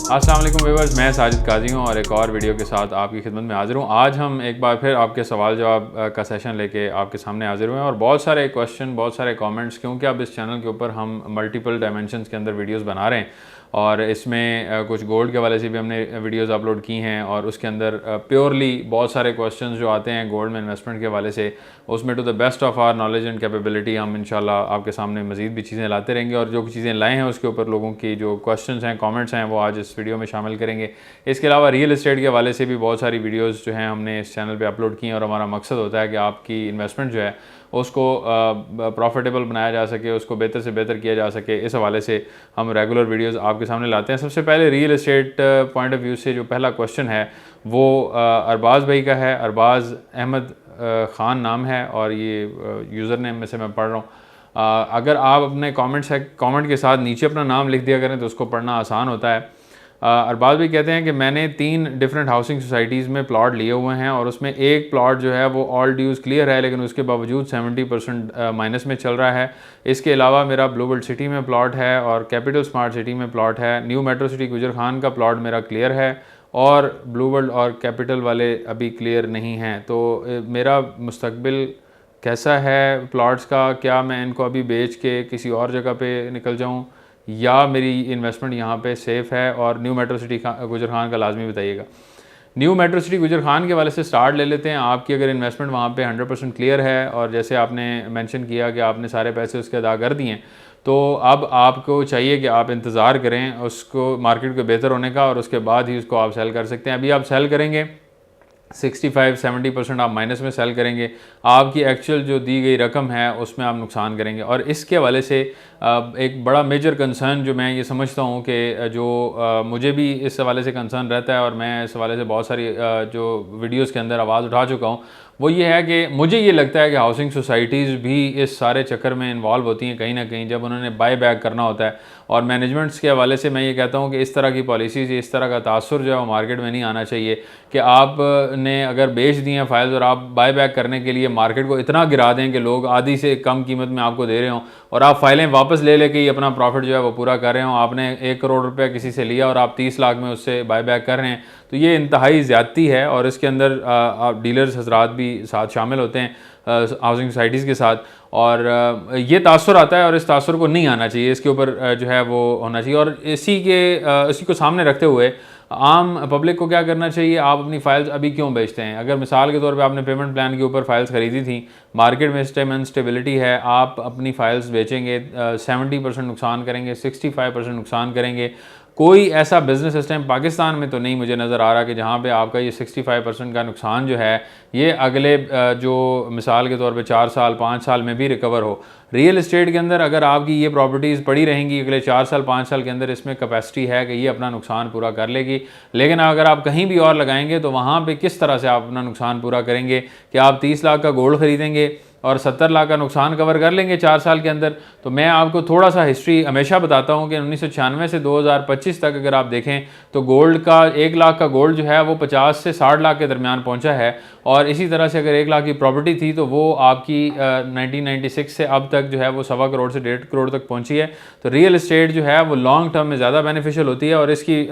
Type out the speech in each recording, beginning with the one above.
अस्सलाम वालेकुम व्यूअर्स, मैं साजिद काजी हूँ और एक और वीडियो के साथ आपकी खिदमत में हाज़िर हूँ। आज हम एक बार फिर आपके सवाल जवाब का सेशन लेके आपके सामने हाज़िर हुए हैं और बहुत सारे क्वेश्चन, बहुत सारे कमेंट्स, क्योंकि अब इस चैनल के ऊपर हम मल्टीपल डायमेंशंस के अंदर वीडियोस बना रहे हैं और इसमें कुछ गोल्ड के वाले से भी हमने वीडियोस अपलोड की हैं और उसके अंदर प्योरली बहुत सारे क्वेश्चंस जो आते हैं गोल्ड में इन्वेस्टमेंट के वाले से, उसमें to the best of our knowledge and capability हम इंशाल्लाह आपके सामने मज़ीद भी चीज़ें लाते रहेंगे और जो चीज़ें लाए हैं उसके ऊपर लोगों की जो क्वेश्चंस हैं, कमेंट्स हैं, वो आज इस वीडियो में शामिल करेंगे। इसके अलावा रियल एस्टेट के वाले से भी बहुत सारी वीडियोज़ जो हैं हमने इस चैनल पर अपलोड की हैं और हमारा मकसद होता है कि आपकी इन्वेस्टमेंट जो है उसको प्रॉफिटेबल बनाया जा सके, उसको बेहतर से बेहतर किया जा सके। इस हवाले से हम रेगुलर वीडियोस आपके सामने लाते हैं। सबसे पहले real estate point of view से जो पहला क्वेश्चन है वो अरबाज़ भाई का है। अरबाज़ अहमद ख़ान नाम है और ये यूज़र नेम में से मैं पढ़ रहा हूँ। अगर आप अपने कमेंट के साथ नीचे अपना नाम लिख दिया करें तो उसको पढ़ना आसान होता है। अरबाज भाई कहते हैं कि मैंने 3 डिफरेंट हाउसिंग सोसाइटीज़ में प्लॉट लिए हुए हैं और उसमें एक प्लॉट जो है वो ऑल ड्यूज़ क्लियर है, लेकिन उसके बावजूद 70% माइनस में चल रहा है। इसके अलावा मेरा ब्लूबर्ड सिटी में प्लॉट है और कैपिटल स्मार्ट सिटी में प्लॉट है। न्यू मेट्रो सिटी गुजर खान का प्लॉट मेरा क्लियर है और ब्लूबर्ड और कैपिटल वाले अभी क्लियर नहीं हैं। तो मेरा मुस्तकबिल कैसा है प्लॉट्स का? क्या मैं इनको अभी बेच के किसी और जगह पे निकल जाऊँ या मेरी इन्वेस्टमेंट यहाँ पे सेफ़ है? और न्यू मेट्रो सिटी गुजर खान का लाजमी बताइएगा। न्यू मेट्रो सिटी गुजर खान के वाले से स्टार्ट ले लेते हैं। आपकी अगर इन्वेस्टमेंट वहाँ पे 100% क्लियर है और जैसे आपने मेंशन किया कि आपने सारे पैसे उसके अदा कर दिए हैं, तो अब आपको चाहिए कि आप इंतज़ार करें उसको मार्केट को बेहतर होने का और उसके बाद ही उसको आप सेल कर सकते हैं। अभी आप सेल करेंगे 65-70% आप माइनस में सेल करेंगे, आपकी एक्चुअल जो दी गई रकम है उसमें आप नुकसान करेंगे। और इसके हवाले से एक बड़ा मेजर कंसर्न जो मैं ये समझता हूँ कि जो मुझे भी इस हवाले से कंसर्न रहता है और मैं इस हवाले से बहुत सारी जो वीडियोस के अंदर आवाज़ उठा चुका हूँ, वो ये है कि मुझे ये लगता है कि हाउसिंग सोसाइटीज़ भी इस सारे चक्कर में इन्वॉल्व होती हैं कहीं ना कहीं, जब उन्होंने बाय बैक करना होता है। और मैनेजमेंट्स के हवाले से मैं ये कहता हूँ कि इस तरह की पॉलिसीज़, इस तरह का तासुर जो है वो मार्केट में नहीं आना चाहिए कि आपने अगर बेच दिए हैं फाइल्स और आप बाय बैक करने के लिए मार्केट को इतना गिरा दें कि लोग आधी से कम कीमत में आपको दे रहे हों और आप फाइलें वापस ले लेके ही अपना प्रॉफिट जो है वो पूरा कर रहे हों। आपने 1 करोड़ रुपया किसी से लिया और आप 30 लाख में उससे बाय बैक कर रहे हैं, तो ये इंतहाई ज़्यादती है और इसके अंदर आप डीलर्स हजरात भी साथ शामिल होते हैं हाउसिंग सोसाइटीज़ के साथ और ये तासुर आता है और इस तासुर को नहीं आना चाहिए। इसके ऊपर जो है वो होना चाहिए और इसी को सामने रखते हुए आम पब्लिक को क्या करना चाहिए? आप अपनी फाइल्स अभी क्यों बेचते हैं? अगर मिसाल के तौर पे आपने पेमेंट प्लान के ऊपर फाइल्स ख़रीदी थी, मार्केट में इस टाइम अनस्टेबिलिटी है, आप अपनी फाइल्स बेचेंगे 70% नुकसान करेंगे, 65% नुकसान करेंगे। कोई ऐसा बिज़नेस इस टाइम पाकिस्तान में तो नहीं मुझे नज़र आ रहा कि जहाँ पे आपका ये 65% का नुकसान जो है ये अगले जो मिसाल के तौर पे 4 साल 5 साल में भी रिकवर हो। रियल एस्टेट के अंदर अगर आपकी ये प्रॉपर्टीज़ पड़ी रहेंगी अगले 4 साल 5 साल के अंदर, इसमें कैपेसिटी है कि ये अपना नुकसान पूरा कर लेगी। लेकिन अगर आप कहीं भी और लगाएंगे तो वहाँ पे किस तरह से आप अपना नुकसान पूरा करेंगे? कि आप 30 लाख का गोल्ड ख़रीदेंगे और 70 लाख का नुकसान कवर कर लेंगे 4 साल के अंदर? तो मैं आपको थोड़ा सा हिस्ट्री हमेशा बताता हूँ कि 1996 से 2025 तक अगर आप देखें तो गोल्ड का 1 लाख का गोल्ड जो है वो 50 से 60 लाख के दरमियान पहुँचा है और इसी तरह से अगर 1 लाख की प्रॉपर्टी थी तो वो आपकी 1996 से अब तक जो है वो 1.25 करोड़ से 1.5 करोड़ तक पहुँची है। तो रियल एस्टेट जो है वो लॉन्ग टर्म में ज़्यादा बेनिफिशियल होती है और इसकी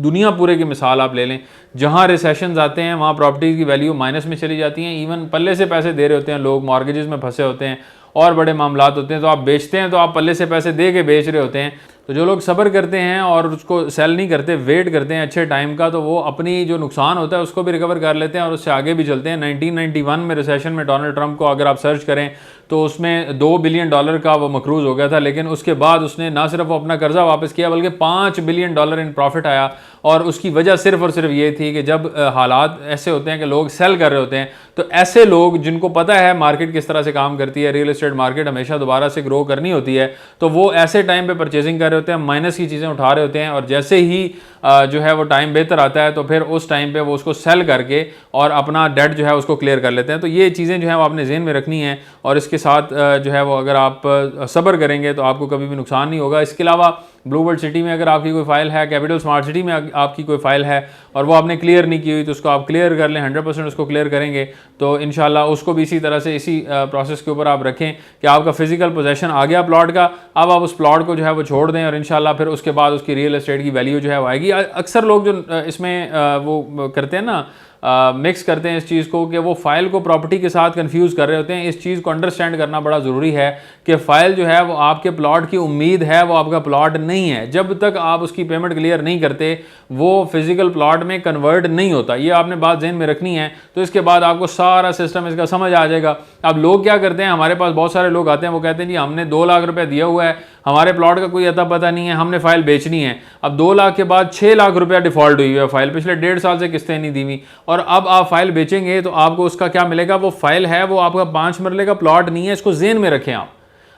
दुनिया पूरे की मिसाल आप ले लें, जहाँ रिसेशंस आते हैं वहाँ प्रॉपर्टी की वैल्यू माइनस में चली जाती हैं, इवन पल्ले से पैसे दे रहे होते हैं लोग, मॉर्गेजेस में फंसे होते हैं और बड़े मामलात होते हैं, तो आप बेचते हैं तो आप पल्ले से पैसे दे के बेच रहे होते हैं। तो जो लोग सब्र करते हैं और उसको सेल नहीं करते, वेट करते हैं अच्छे टाइम का, तो वो अपनी जो नुकसान होता है उसको भी रिकवर कर लेते हैं और उससे आगे भी चलते हैं। 1991 में रिसेशन में डोनाल्ड ट्रंप को अगर आप सर्च करें तो उसमें $2 बिलियन का वो मकरूज़ हो गया था, लेकिन उसके बाद उसने ना सिर्फ अपना कर्जा वापस किया बल्कि $5 बिलियन इन प्रॉफिट आया। और उसकी वजह सिर्फ और सिर्फ ये थी कि जब हालात ऐसे होते हैं कि लोग सेल कर रहे होते हैं, तो ऐसे लोग जिनको पता है मार्केट किस तरह से काम करती है, रियल एस्टेट मार्केट हमेशा दोबारा से ग्रो करनी होती है, तो वो ऐसे टाइम पे परचेजिंग कर रहे होते हैं, माइनस की चीज़ें उठा रहे होते हैं और जैसे ही जो है वो टाइम बेहतर आता है तो फिर उस टाइम पे वो उसको सेल करके और अपना डेट जो है उसको क्लियर कर लेते हैं। तो ये चीज़ें जो है वो आपने ज़हन में रखनी है और इसके साथ जो है वो अगर आप सब्र करेंगे तो आपको कभी भी नुकसान नहीं होगा। इसके अलावा ब्लूबर्ड सिटी में अगर आपकी कोई फाइल है, कैपिटल स्मार्ट सिटी में आपकी कोई फाइल है और वो आपने क्लियर नहीं की हुई, तो उसको आप क्लियर कर लें, 100% उसको क्लियर करेंगे तो इंशाल्लाह उसको भी इसी तरह से इसी प्रोसेस के ऊपर आप रखें कि आपका फिजिकल पोजेसन आ गया प्लॉट का, अब आप उस प्लॉट को जो है वो छोड़ दें और इंशाल्लाह फिर उसके बाद उसकी रियल एस्टेट की वैल्यू जो है वो आएगी। अक्सर लोग जो इसमें वो करते हैं ना, मिक्स करते हैं इस चीज़ को कि वो फ़ाइल को प्रॉपर्टी के साथ कंफ्यूज कर रहे होते हैं। इस चीज़ को अंडरस्टैंड करना बड़ा ज़रूरी है कि फ़ाइल जो है वो आपके प्लॉट की उम्मीद है, वो आपका प्लॉट नहीं है। जब तक आप उसकी पेमेंट क्लियर नहीं करते वो फिजिकल प्लॉट में कन्वर्ट नहीं होता। ये आपने बात ज़हन में रखनी है, तो इसके बाद आपको सारा सिस्टम इसका समझ आ जाएगा। अब लोग क्या करते हैं, हमारे पास बहुत सारे लोग आते हैं, वो कहते हैं जी हमने 2 लाख रुपये दिया हुआ है, हमारे प्लॉट का कोई अता पता नहीं है, हमने फ़ाइल बेचनी है। अब 2 लाख के बाद 6 लाख रुपया डिफ़ॉल्ट हुई है फ़ाइल, पिछले 1.5 साल से किस्तें नहीं दी हुई, और अब आप फाइल बेचेंगे तो आपको उसका क्या मिलेगा? वो फाइल है वो आपका 5 मरले का प्लॉट नहीं है। इसको जेन में रखें आप।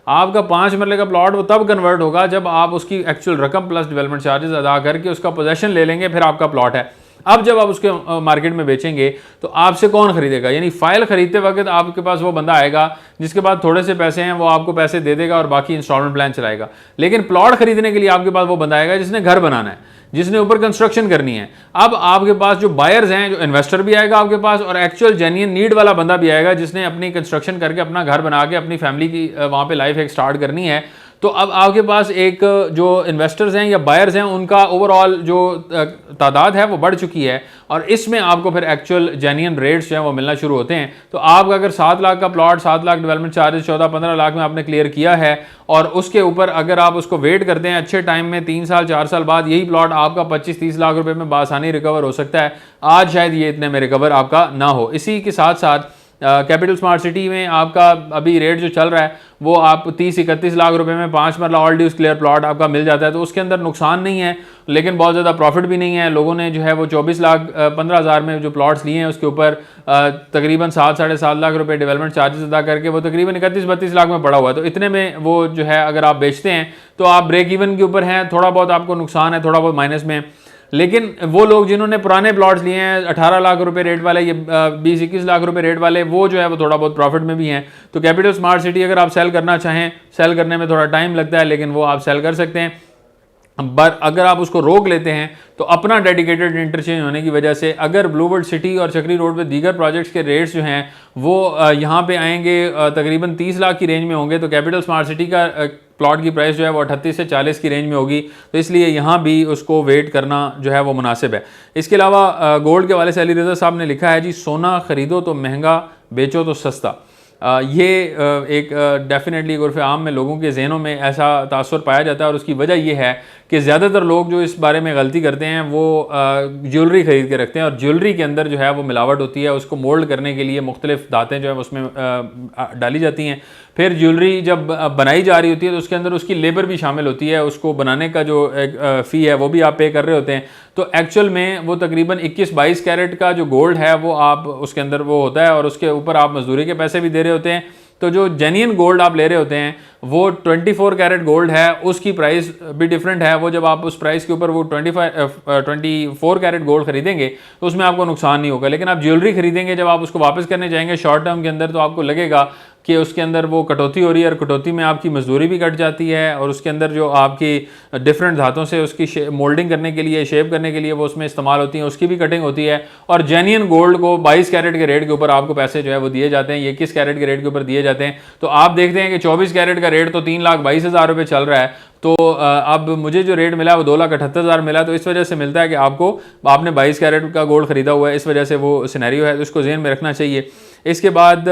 आपका 5 मरले का प्लॉट वो तब कन्वर्ट होगा जब आप उसकी एक्चुअल रकम प्लस डेवलपमेंट चार्जेस अदा करके उसका पोजेशन ले लेंगे, फिर आपका प्लॉट है। अब जब आप उसके मार्केट में बेचेंगे तो आपसे कौन खरीदेगा? यानी फाइल खरीदते वक्त आपके पास वो बंदा आएगा जिसके पास थोड़े से पैसे हैं, वो आपको पैसे दे देगा और बाकी इंस्टॉलमेंट प्लान चलाएगा। लेकिन प्लॉट खरीदने के लिए आपके पास वो बंदा आएगा जिसने घर बनाना है, जिसने ऊपर कंस्ट्रक्शन करनी है। अब आपके पास जो बायर्स हैं, जो इन्वेस्टर भी आएगा आपके पास, और एक्चुअल जेन्युइन नीड वाला बंदा भी आएगा जिसने अपनी कंस्ट्रक्शन करके अपना घर बना के अपनी फैमिली की वहाँ पे लाइफ एक स्टार्ट करनी है। तो अब आपके पास एक जो इन्वेस्टर्स हैं या बायर्स हैं उनका ओवरऑल जो तादाद है वो बढ़ चुकी है, और इसमें आपको फिर एक्चुअल जेन्युइन रेट्स जो हैं वो मिलना शुरू होते हैं। तो आपका अगर 7 लाख का plot 7 lakh development charges 14-15 lakh में आपने क्लियर किया है, और उसके ऊपर अगर आप उसको वेट करते हैं अच्छे टाइम में 3 साल 4 साल बाद यही प्लॉट आपका 25-30 लाख रुपए में बासानी रिकवर हो सकता है। आज शायद ये इतने में रिकवर आपका ना हो। इसी के साथ साथ कैपिटल स्मार्ट सिटी में आपका अभी रेट जो चल रहा है वो आप 30-31 लाख रुपए में 5 मरला ऑल ड्यूज क्लियर प्लॉट आपका मिल जाता है। तो उसके अंदर नुकसान नहीं है, लेकिन बहुत ज़्यादा प्रॉफिट भी नहीं है। लोगों ने जो है वो 24,15,000 में जो प्लॉट्स लिए हैं उसके ऊपर तकरीबन 7-7.5 लाख रुपए डेवलपमेंट चार्जेस अदा करके वो तकरीबन 31-32 लाख में पड़ा हुआ है। तो इतने में वो जो है अगर आप बेचते हैं तो आप ब्रेक इवन के ऊपर हैं, थोड़ा बहुत आपको नुकसान है, थोड़ा बहुत माइनस में। लेकिन वो लोग जिन्होंने पुराने प्लॉट्स लिए हैं 18 लाख रुपए रेट वाले, ये 20-21 लाख रुपए रेट वाले, वो जो है वो थोड़ा बहुत प्रॉफिट में भी हैं। तो कैपिटल स्मार्ट सिटी अगर आप सेल करना चाहें, सेल करने में थोड़ा टाइम लगता है, लेकिन वो आप सेल कर सकते हैं। पर अगर आप उसको रोक लेते हैं तो अपना डेडिकेटेड इंटरचेंज होने की वजह से अगर ब्लूबर्ड सिटी और चक्री रोड पे दीगर प्रोजेक्ट्स के रेट्स जो हैं वो यहाँ पे आएंगे तकरीबन 30 लाख की रेंज में होंगे, तो कैपिटल स्मार्ट सिटी का प्लॉट की प्राइस जो है वो 38 से 40 की रेंज में होगी। तो इसलिए यहाँ भी उसको वेट करना जो है वो मुनासिब है। इसके अलावा गोल्ड के वाले से अली रज़ा साहब ने लिखा है जी, सोना खरीदो तो महंगा, बेचो तो सस्ता। ये एक डेफिनेटली गुरफ़े आम में लोगों के जहनों में ऐसा तासुर पाया जाता है, और उसकी वजह यह है कि ज़्यादातर लोग जो इस बारे में गलती करते हैं वो ज्वेलरी ख़रीद के रखते हैं, और ज्वेलरी के अंदर जो है वो मिलावट होती है। उसको मोल्ड करने के लिए मुख्तलिफ धातें जो है उसमें डाली जाती हैं। फिर ज्वेलरी जब बनाई जा रही होती है तो उसके अंदर उसकी लेबर भी शामिल होती है, उसको बनाने का जो एक फ़ी है वो भी आप पे कर रहे होते हैं। तो एक्चुअल में वो तकरीबन 21-22 कैरेट का जो गोल्ड है वो आप उसके अंदर वो होता है, और उसके ऊपर आप मजदूरी के पैसे भी दे रहे होते हैं। तो जो जेन्युइन गोल्ड आप ले रहे होते हैं वो 24 कैरेट गोल्ड है, उसकी प्राइस भी डिफरेंट है। वो जब आप उस प्राइस के ऊपर वो 24 कैरेट गोल्ड खरीदेंगे तो उसमें आपको नुकसान नहीं होगा। लेकिन आप ज्वेलरी खरीदेंगे, जब आप उसको वापस करने जाएंगे शॉर्ट टर्म के अंदर, तो आपको लगेगा कि उसके अंदर वो कटौती हो रही है, और कटौती में आपकी मजदूरी भी कट जाती है, और उसके अंदर जो आपकी डिफरेंट धातों से उसकी मोल्डिंग करने के लिए, शेप करने के लिए वो उसमें इस्तेमाल होती है, उसकी भी कटिंग होती है। और जेन्युइन गोल्ड को 22 कैरेट के रेट के ऊपर आपको पैसे जो है वो दिए जाते हैं, 21 कैरेट के रेट के ऊपर दिए जाते हैं। तो आप देखते हैं कि 24 कैरेट का रेट तो 3,22,000 रुपये चल रहा है। तो अब मुझे जो रेट मिला वो 2,78,000 मिला। तो इस वजह से मिलता है कि आपने 22 कैरेट का गोल्ड खरीदा हुआ है, इस वजह से वो सिनेरियो है, तो इसको ज़हन में रखना चाहिए। इसके बाद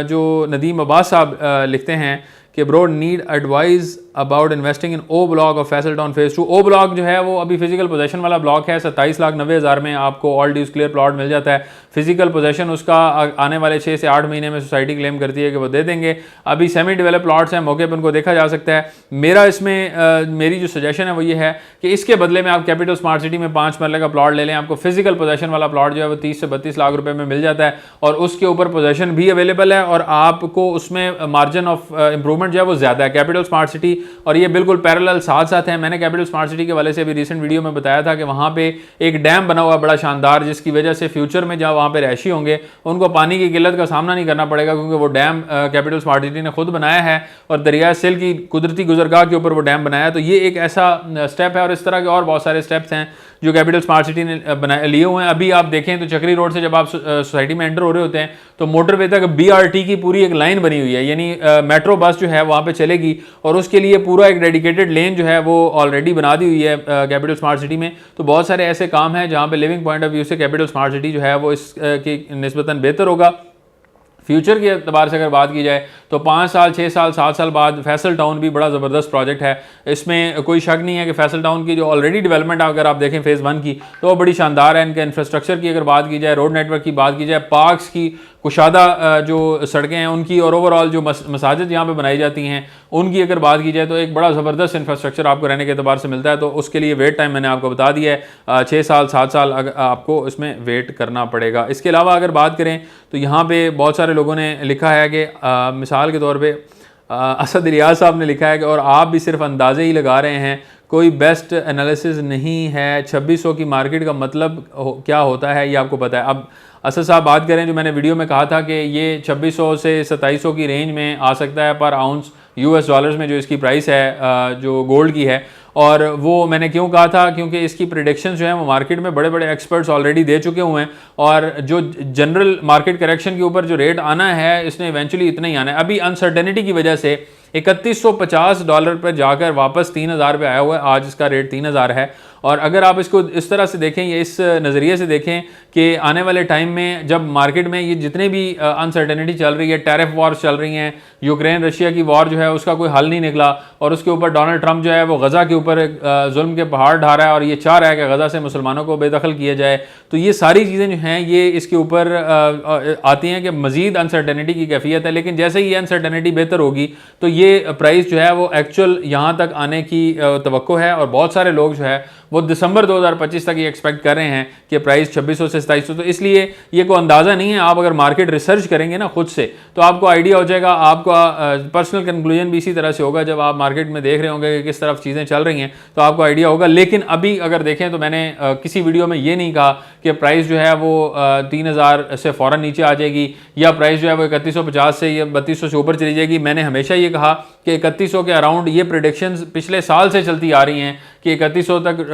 जो नदीम अब्बास साहब लिखते हैं कि bro need advice about investing in O block of Faisal Town phase 2। O block जो है वो अभी फिजिकल पोजेशन वाला ब्लॉक है। 27,90,000 में आपको ऑल ड्यूज क्लियर प्लॉट मिल जाता है। फिजिकल पोजेशन उसका आने वाले 6 से 8 महीने में सोसाइटी क्लेम करती है कि वो दे देंगे। अभी सेमी डेवलप प्लॉट्स हैं, मौके पर उनको देखा जा सकता है। मेरी जो सजेशन है वो ये है कि इसके बदले में आप कैपिटल स्मार्ट सिटी में 5 मरले का प्लॉट ले लें। आपको फिजिकल पोजेशन वाला प्लॉट जो है वो 30 से 32 लाख रुपए में मिल जाता है, और उसके ऊपर पोजेशन भी अवेलेबल है, और आपको उसमें मार्जिन ऑफ इंप्रूवमेंट जो है वो ज़्यादा है। कैपिटल स्मार्ट सिटी और ये बिल्कुल पैरेलल साथ साथ है। मैंने कैपिटल स्मार्ट सिटी के वाले से अभी रिसेंट वीडियो में बताया था कि वहाँ पे एक डैम बना हुआ बड़ा शानदार, जिसकी वजह से फ्यूचर में जब वहाँ पे रहायशी होंगे उनको पानी की किल्लत का सामना नहीं करना पड़ेगा, क्योंकि वो डैम कैपिटल स्मार्ट सिटी ने खुद बनाया है, और दरिया सिल की कुदरती गुजरगाह के ऊपर वो डैम बनाया है। तो ये एक ऐसा स्टेप है, और इस तरह के और बहुत सारे स्टेप्स हैं जो कैपिटल स्मार्ट सिटी ने लिए हुए हैं। अभी आप देखें तो चक्री रोड से जब आप सोसाइटी में एंटर हो रहे होते हैं तो मोटरवे तक BRT की पूरी एक लाइन बनी हुई है, यानी मेट्रो बस जो है वहाँ पे चलेगी, और उसके लिए पूरा एक डेडिकेटेड लेन जो है वो ऑलरेडी बना दी हुई है कैपिटल स्मार्ट सिटी में। तो बहुत सारे ऐसे काम हैं जहाँ पे लिविंग पॉइंट ऑफ व्यू से कैपिटल स्मार्ट सिटी जो है वो इसकी निस्बतन बेहतर होगा। फ्यूचर के अतबार से अगर बात की जाए तो 5 साल 6 साल 7 साल बाद फैसल टाउन भी बड़ा ज़बरदस्त प्रोजेक्ट है। इसमें कोई शक नहीं है कि फैसल टाउन की जो ऑलरेडी डेवलपमेंट अगर आप देखें फ़ेज़ 1 की तो वो बड़ी शानदार है। इनके इंफ्रास्ट्रक्चर की अगर बात की जाए, रोड नेटवर्क की बात की जाए, पार्क्स की, कुशादा जो सड़कें हैं उनकी, और ओवरऑल जो मसाजिद यहाँ पे बनाई जाती हैं उनकी अगर बात की जाए तो एक बड़ा ज़बरदस्त इंफ्रास्ट्रक्चर आपको रहने के अतबार से मिलता है। तो उसके लिए वेट टाइम मैंने आपको बता दिया है, 6 साल 7 साल आपको इसमें वेट करना पड़ेगा। इसके अलावा अगर बात करें तो यहाँ पे बहुत सारे लोगों ने लिखा है कि मिसाल के तौर पे असद रियाज साहब ने लिखा है कि और आप भी सिर्फ अंदाजे ही लगा रहे हैं, कोई बेस्ट एनालिसिस नहीं है, 2600 की मार्केट का मतलब क्या होता है ये आपको पता है। अब असद साहब बात करें, जो मैंने वीडियो में कहा था कि ये 2600 से 2700 की रेंज में आ सकता है पर आउंस US डॉलर्स में जो इसकी प्राइस है जो गोल्ड की है। और वो मैंने क्यों कहा था, क्योंकि इसकी प्रेडिक्शंस जो हैं वो मार्केट में बड़े बड़े एक्सपर्ट्स ऑलरेडी दे चुके हुए हैं, और जो जनरल मार्केट करेक्शन के ऊपर जो रेट आना है इसने इवेंचुअली इतना ही आना है। अभी अनसर्टेनिटी की वजह से $3150 पर जाकर वापस 3000 पे आया हुआ है, आज इसका रेट 3000 है। और अगर आप इसको इस तरह से देखें या इस नज़रिए से देखें कि आने वाले टाइम में जब मार्केट में ये जितने भी अनसर्टेनिटी चल रही है, टैरिफ वॉर्स चल रही हैं, यूक्रेन रशिया की वॉर जो है उसका कोई हल नहीं निकला, और उसके ऊपर डोनाल्ड ट्रंप जो है वो गज़ा के ऊपर जुल्म के पहाड़ ढा रहा है और ये चाह रहा है कि गज़ा से मुसलमानों को बेदखल किया जाए। तो ये सारी चीज़ें जो हैं ये इसके ऊपर आती हैं कि मज़ीद अनसर्टेनिटी की कैफियत है। लेकिन जैसे ही ये अनसर्टेनिटी बेहतर होगी तो ये प्राइस जो है वो एक्चुअल यहाँ तक आने की तवक्को है, और बहुत सारे लोग जो है वो दिसंबर 2025 तक ये एक्सपेक्ट कर रहे हैं कि प्राइस 2600 से 2700। तो इसलिए ये कोई अंदाज़ा नहीं है, आप अगर मार्केट रिसर्च करेंगे ना खुद से तो आपको आइडिया हो जाएगा। आपका पर्सनल कंक्लूजन भी इसी तरह से होगा, जब आप मार्केट में देख रहे होंगे कि किस तरफ चीज़ें चल रही हैं तो आपको आइडिया होगा। लेकिन अभी अगर देखें तो मैंने किसी वीडियो में ये नहीं कहा कि प्राइस जो है वो 3000 से फ़ौरन नीचे आ जाएगी, या प्राइस जो है वो 3150 से या 3200 से ऊपर चली जाएगी। मैंने हमेशा ये कहा कि 3100 के अराउंड ये प्रेडिक्शंस पिछले साल से चलती आ रही हैं कि 3100 तक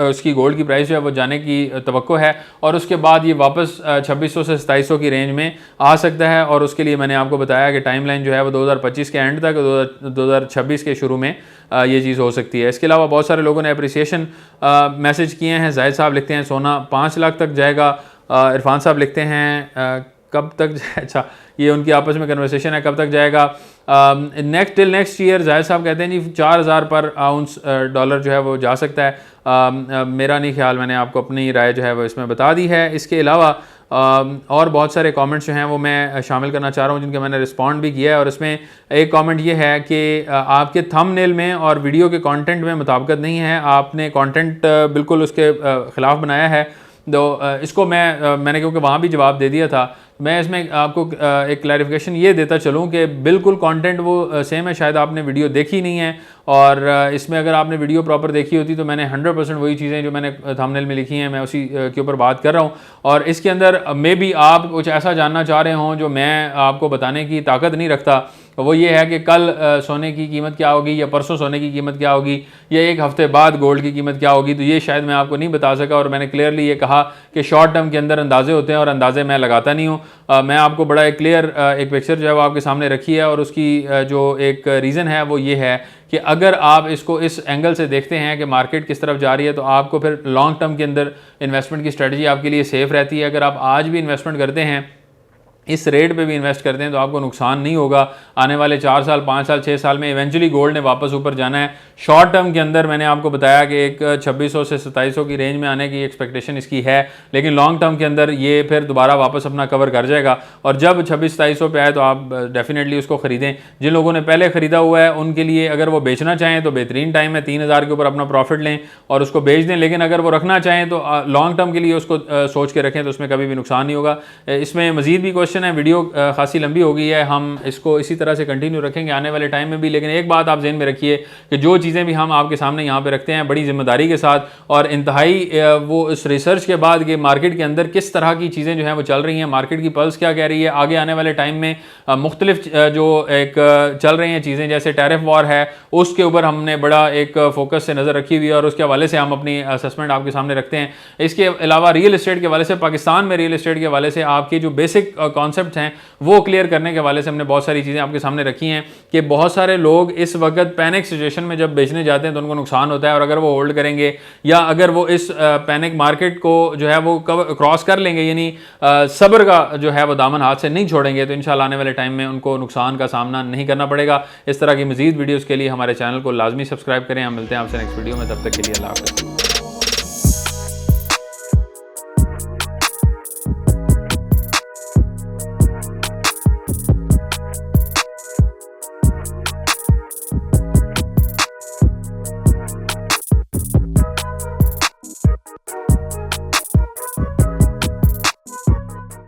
उसकी गोल्ड की प्राइस जो है वो जाने की तवक्को है, और उसके बाद ये वापस 2600 से 2700 की रेंज में आ सकता है। और उसके लिए मैंने आपको बताया कि टाइमलाइन जो है वो 2025 के एंड तक, 2026 के शुरू में ये चीज़ हो सकती है। इसके अलावा बहुत सारे लोगों ने अप्रिसिएशन मैसेज किए हैं। जाहिद साहब लिखते हैं सोना 5 लाख तक जाएगा। इरफान साहब लिखते हैं कब तक अच्छा, ये उनकी आपस में कन्वर्सेशन है, कब तक जाएगा टिल नेक्स्ट ईयर। जाहिद साहब कहते हैं जी 4000 पर आउंस डॉलर जो है वो जा सकता है। मेरा नहीं ख्याल, मैंने आपको अपनी राय जो है वो इसमें बता दी है। इसके अलावा और बहुत सारे कमेंट्स जो हैं वो मैं शामिल करना चाह रहा हूँ जिनके मैंने रिस्पॉन्ड भी किया है। और इसमें एक कमेंट ये है कि आपके थंबनेल में और वीडियो के कंटेंट में मुताबिकत नहीं है, आपने कंटेंट बिल्कुल उसके ख़िलाफ़ बनाया है। तो इसको मैंने क्योंकि वहाँ भी जवाब दे दिया था, मैं इसमें आपको एक क्लैरिफिकेशन ये देता चलूँ कि बिल्कुल कंटेंट वो सेम है। शायद आपने वीडियो देखी नहीं है, और इसमें अगर आपने वीडियो प्रॉपर देखी होती तो मैंने 100% वही चीज़ें जो मैंने थंबनेल में लिखी हैं मैं उसी के ऊपर बात कर रहा हूँ। और इसके अंदर मे बी आप कुछ ऐसा जानना चाह रहे हों जो मैं आपको बताने की ताकत नहीं रखता। वो ये है कि कल सोने की कीमत क्या होगी, या परसों सोने की कीमत क्या होगी, या एक हफ्ते बाद गोल्ड की कीमत क्या होगी, तो ये शायद मैं आपको नहीं बता सका। और मैंने क्लियरली ये कहा कि शॉर्ट टर्म के अंदर अंदाजे होते हैं और अंदाजे मैं लगाता नहीं हूँ। मैं आपको बड़ा एक क्लियर एक पिक्चर जो है वो आपके सामने रखी है, और उसकी जो एक रीज़न है वो ये है कि अगर आप इसको इस एंगल से देखते हैं कि मार्केट किस तरफ जा रही है तो आपको फिर लॉन्ग टर्म के अंदर इन्वेस्टमेंट की स्ट्रेटजी आपके लिए सेफ़ रहती है। अगर आप आज भी इन्वेस्टमेंट करते हैं, इस रेट पे भी इन्वेस्ट करते हैं तो आपको नुकसान नहीं होगा। आने वाले 4 साल 5 साल 6 साल में इवेंचुअली गोल्ड ने वापस ऊपर जाना है। शॉर्ट टर्म के अंदर मैंने आपको बताया कि एक 2600 से 2700 की रेंज में आने की एक्सपेक्टेशन इसकी है, लेकिन लॉन्ग टर्म के अंदर ये फिर दोबारा वापस अपना कवर कर जाएगा। और जब 2600-2700 पे आए तो आप डेफिनेटली उसको ख़रीदें। जिन लोगों ने पहले ख़रीदा हुआ है उनके लिए अगर वो बेचना चाहें तो बेहतरीन टाइम है, 3000 के ऊपर अपना प्रॉफिट लें और उसको बेच दें। लेकिन अगर वो रखना चाहें तो लॉन्ग टर्म के लिए उसको सोच के रखें, तो उसमें कभी भी नुकसान नहीं होगा। इसमें मज़ीद भी क्वेश्चन है, वीडियो खासी लंबी हो गई है, हम इसको इसी तरह से कंटिन्यू रखेंगे आने वाले टाइम में भी। लेकिन एक बात आप ज़हन में रखिए कि जो चीज़ें भी हम आपके सामने यहाँ पे रखते हैं बड़ी जिम्मेदारी के साथ और इंतहाई वो इस रिसर्च के बाद कि मार्केट के अंदर किस तरह की चीज़ें जो हैं वो चल रही हैं, मार्केट की पल्स क्या कह रही है, आगे आने वाले टाइम में मुख्तलिफ जो एक चल रही हैं चीज़ें जैसे टैरिफ वॉर है उसके ऊपर हमने बड़ा एक फोकस से नज़र रखी हुई है और उसके हवाले से हम अपनी असेसमेंट आपके सामने रखते हैं। इसके अलावा रियल इस्टेट के हवाले से, पाकिस्तान में रियल इस्टेट के हवाले से आपकी जो बेसिक कॉन्सेप्ट हैं वो क्लियर करने के हवाले से हमने बहुत सारी चीज़ें आपके सामने रखी हैं कि बहुत सारे लोग इस वक्त पैनिक सिचुएशन में जब बेचने जाते हैं तो उनको नुकसान होता है, और अगर वो होल्ड करेंगे या अगर वो इस पैनिक मार्केट को जो है वो क्रॉस कर लेंगे, यानी सब्र का जो है वो दामन हाथ से नहीं छोड़ेंगे, तो इंशाल्लाह आने वाले टाइम में उनको नुकसान का सामना नहीं करना पड़ेगा। इस तरह की मजीद वीडियोज़ के लिए हमारे चैनल को लाजमी सब्सक्राइब करें। हम मिलते हैं आपसे नेक्स्ट वीडियो में, तब तक के लिए अल्लाह हाफ़िज़।